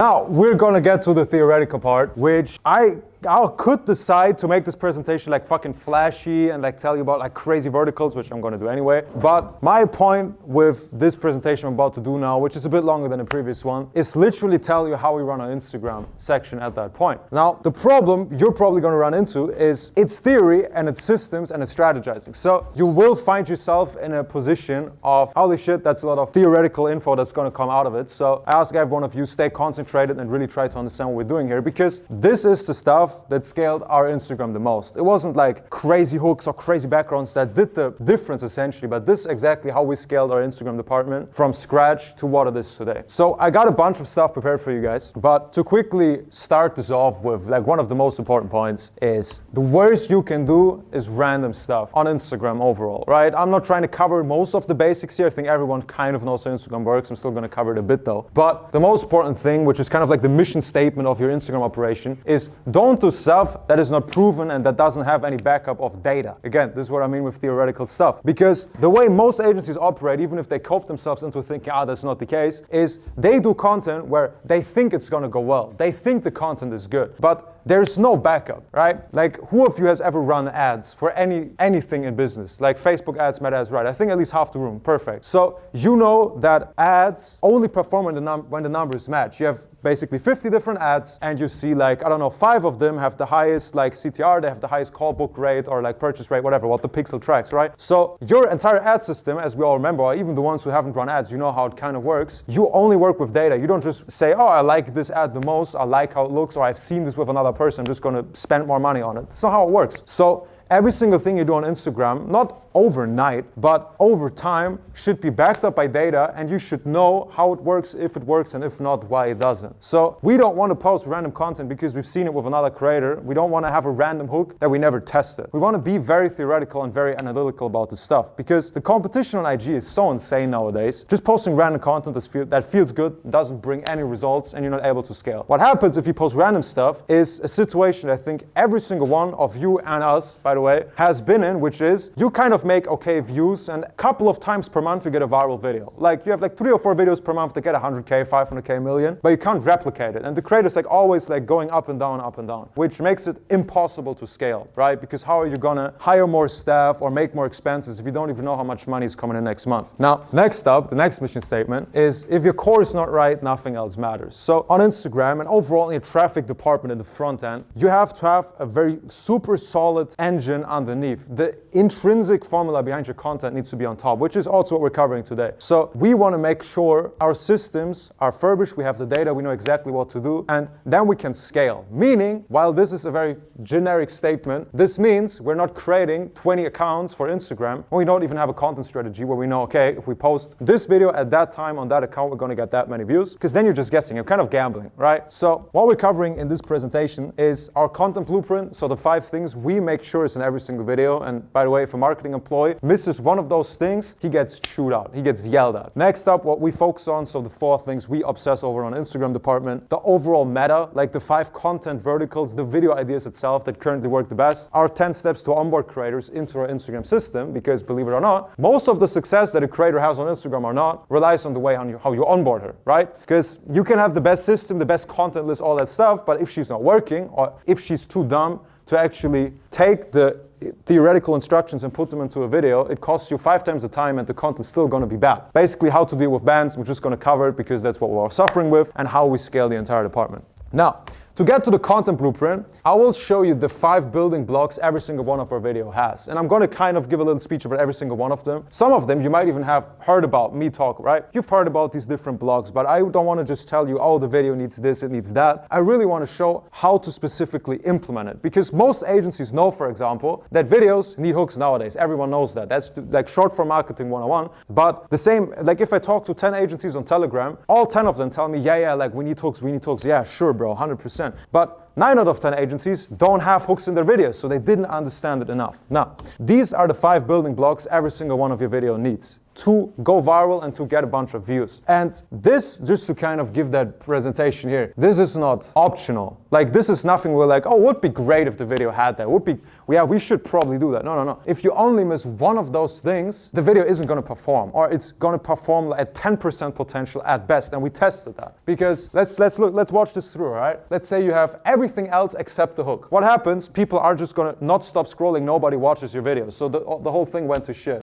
Now, we're gonna get to the theoretical part, which I could decide to make this presentation like fucking flashy and like tell you about like crazy verticals, which I'm gonna do anyway. But my point with this presentation I'm about to do now, which is a bit longer than the previous one, is literally tell you how we run our Instagram section at that point. Now, the problem you're probably gonna run into is it's theory and it's systems and it's strategizing. So you will find yourself in a position of, holy shit, that's a lot of theoretical info that's gonna come out of it. So I ask every one of you, stay concentrated and really try to understand what we're doing here, because this is the stuff that scaled our Instagram the most. It wasn't like crazy hooks or crazy backgrounds that did the difference essentially, but this is exactly how we scaled our Instagram department from scratch to what it is today. So I got a bunch of stuff prepared for you guys, but to quickly start this off with like one of the most important points is the worst you can do is random stuff on Instagram overall, right? I'm not trying to cover most of the basics here. I think everyone kind of knows how Instagram works. I'm still gonna cover it a bit though. But the most important thing, which is kind of like the mission statement of your Instagram operation, is don't do stuff that is not proven and that doesn't have any backup of data. Again, this is what I mean with theoretical stuff. Because the way most agencies operate, even if they cope themselves into thinking, that's not the case, is they do content where they think it's gonna go well. They think the content is good, but there's no backup, right? Like, who of you has ever run ads for anything in business? Like Facebook ads, Meta ads, right? I think at least half the room, perfect. So you know that ads only perform when the numbers match. You have basically 50 different ads and you see like, I don't know, 5 of them have the highest like CTR, they have the highest call book rate or like purchase rate, whatever, what the pixel tracks, right? So your entire ad system, as we all remember, or even the ones who haven't run ads, you know how it kind of works. You only work with data. You don't just say, oh, I like this ad the most, I like how it looks, or I've seen this with another person, I'm just gonna spend more money on it. That's not how it works. So every single thing you do on Instagram, not overnight, but over time, should be backed up by data, and you should know how it works, if it works, and if not, why it doesn't. So we don't want to post random content because we've seen it with another creator. We don't want to have a random hook that we never tested. We want to be very theoretical and very analytical about this stuff, because the competition on IG is so insane nowadays. Just posting random content that feels good doesn't bring any results, and you're not able to scale. What happens if you post random stuff is a situation I think every single one of you and us, by the way, has been in, which is you kind of make okay views, and a couple of times per month you get a viral video. Like you have like 3 or 4 videos per month that get 100K, 500K, million, but you can't replicate it. And the creator's like always like going up and down, which makes it impossible to scale, right? Because how are you gonna hire more staff or make more expenses if you don't even know how much money is coming in next month? Now, next up, the next mission statement is if your core is not right, nothing else matters. So on Instagram and overall in your traffic department in the front end, you have to have a very super solid engine underneath. The intrinsic formula behind your content needs to be on top, which is also what we're covering today. So we want to make sure our systems are furbished, we have the data, we know exactly what to do, and then we can scale. Meaning, while this is a very generic statement, this means we're not creating 20 accounts for Instagram, and we don't even have a content strategy where we know, okay, if we post this video at that time on that account, we're going to get that many views, because then you're just guessing, you're kind of gambling, right? So what we're covering in this presentation is our content blueprint, so the 5 things we make sure is in every single video. And by the way, if a marketing employee misses one of those things, he gets chewed out, he gets yelled at. Next up, what we focus on, so the 4 things we obsess over on Instagram department, the overall meta, like the 5 content verticals, the video ideas itself that currently work the best, our 10 steps to onboard creators into our Instagram system, because believe it or not, most of the success that a creator has on Instagram or not relies on the way how you onboard her, right? Because you can have the best system, the best content list, all that stuff, but if she's not working, or if she's too dumb to actually take the theoretical instructions and put them into a video, it costs you 5 times the time and the content's still going to be bad. Basically, how to deal with bans, we're just going to cover it because that's what we're suffering with, and how we scale the entire department. Now, to get to the content blueprint, I will show you the 5 building blocks every single one of our video has. And I'm going to kind of give a little speech about every single one of them. Some of them you might even have heard about me talk, right? You've heard about these different blocks, but I don't want to just tell you, oh, the video needs this, it needs that. I really want to show how to specifically implement it. Because most agencies know, for example, that videos need hooks nowadays. Everyone knows that. That's like short form marketing 101. But the same, like if I talk to 10 agencies on Telegram, all 10 of them tell me, yeah, like we need hooks. Yeah, sure, bro, 100%. But 9 out of 10 agencies don't have hooks in their videos, so they didn't understand it enough. Now, these are the 5 building blocks every single one of your video needs to go viral and to get a bunch of views. And this, just to kind of give that presentation here, this is not optional. Like, this is nothing we're like, oh, it would be great if the video had that. Would be, yeah, we should probably do that. No. If you only miss one of those things, the video isn't going to perform, or it's going to perform at 10% potential at best. And we tested that because let's watch this through, all right? Let's say you have everything else except the hook. What happens? People are just going to not stop scrolling. Nobody watches your videos. So the whole thing went to shit.